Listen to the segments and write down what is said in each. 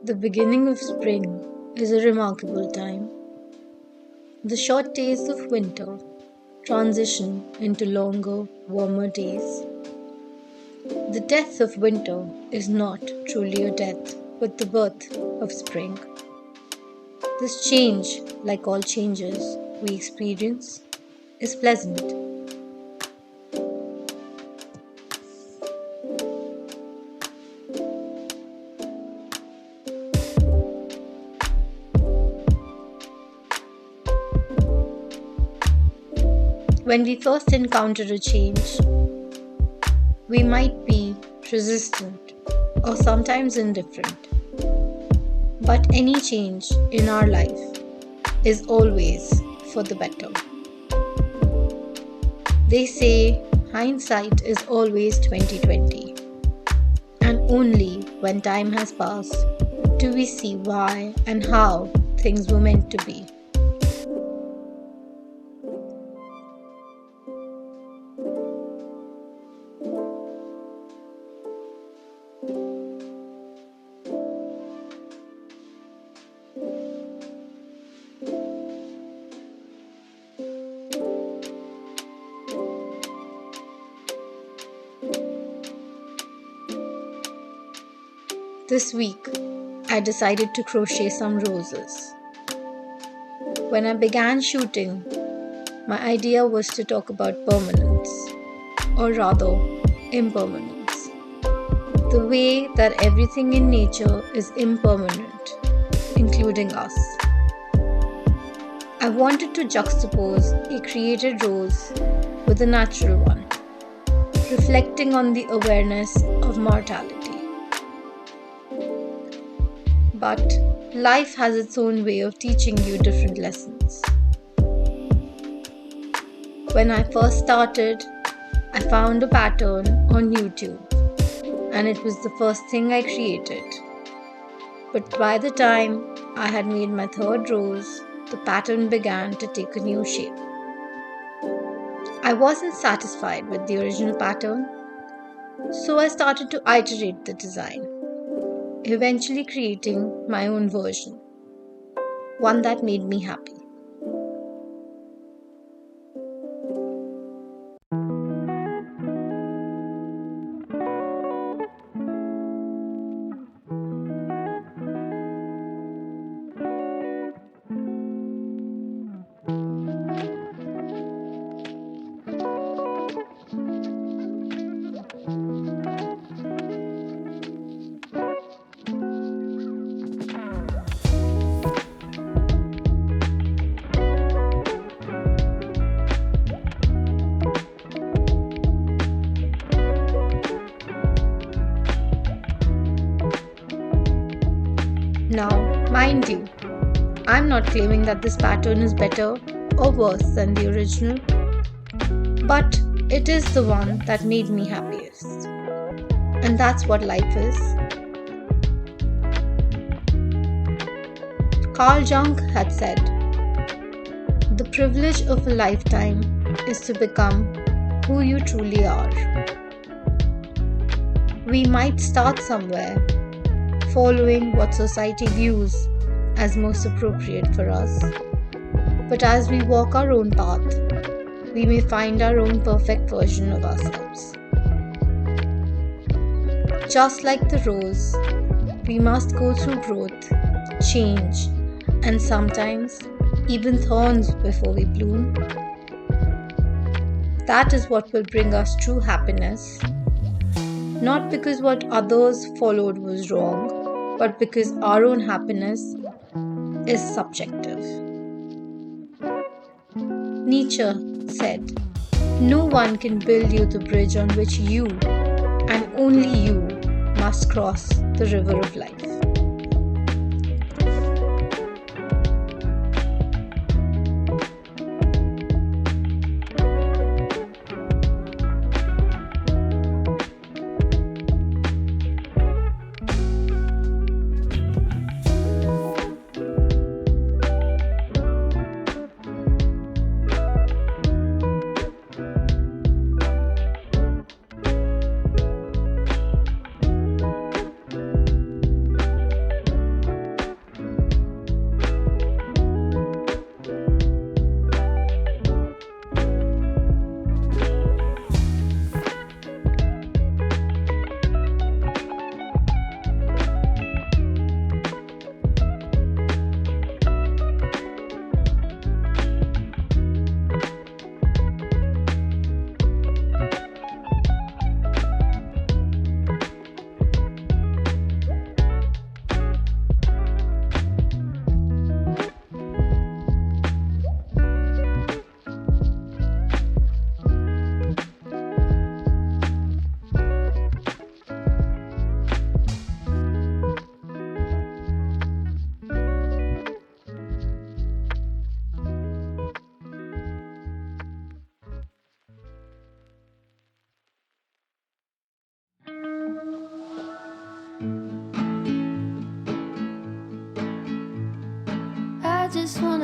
The beginning of spring is a remarkable time. The short days of winter transition into longer, warmer days. The death of winter is not truly a death, but the birth of spring. This change, like all changes we experience, is pleasant. When we first encounter a change, we might be resistant or sometimes indifferent. But any change in our life is always for the better. They say hindsight is always 2020, and only when time has passed do we see why and how things were meant to be. This week, I decided to crochet some roses. When I began shooting, my idea was to talk about permanence, or rather, impermanence. The way that everything in nature is impermanent, including us. I wanted to juxtapose a created rose with a natural one, reflecting on the awareness of mortality. But life has its own way of teaching you different lessons. When I first started, I found a pattern on YouTube, and it was the first thing I created. But by the time I had made my third rose, the pattern began to take a new shape. I wasn't satisfied with the original pattern, so I started to iterate the design, eventually creating my own version, one that made me happy. Now, mind you, I'm not claiming that this pattern is better or worse than the original, but it is the one that made me happiest. And that's what life is. Carl Jung had said, "The privilege of a lifetime is to become who you truly are." We might start somewhere, following what society views as most appropriate for us. But as we walk our own path, we may find our own perfect version of ourselves. Just like the rose, we must go through growth, change, and sometimes even thorns before we bloom. That is what will bring us true happiness, not because what others followed was wrong, but because our own happiness is subjective. Nietzsche said, "No one can build you the bridge on which you, and only you, must cross the river of life."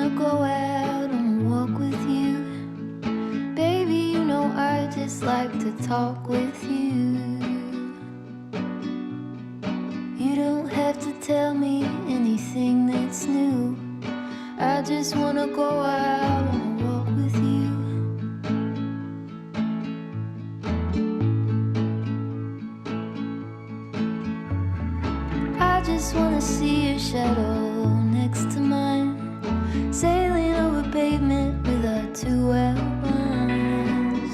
wanna go out on a walk with you. Baby, you know I just like to talk with you. You don't have to tell me anything that's new. I just wanna go out on a walk with you. I just wanna see your shadow next to mine, sailing over pavement with our two outlines.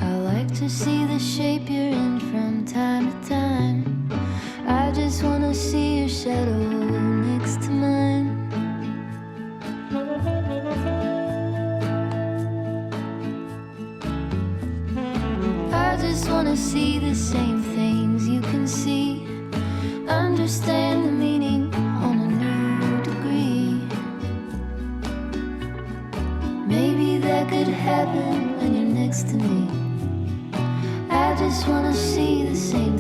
I like to see the shape you're in from time to time. I just wanna see your shadow next to mine. I just wanna see the same things you can see, understand the meaning on a new degree. Maybe that could happen when you're next to me. I just wanna see the same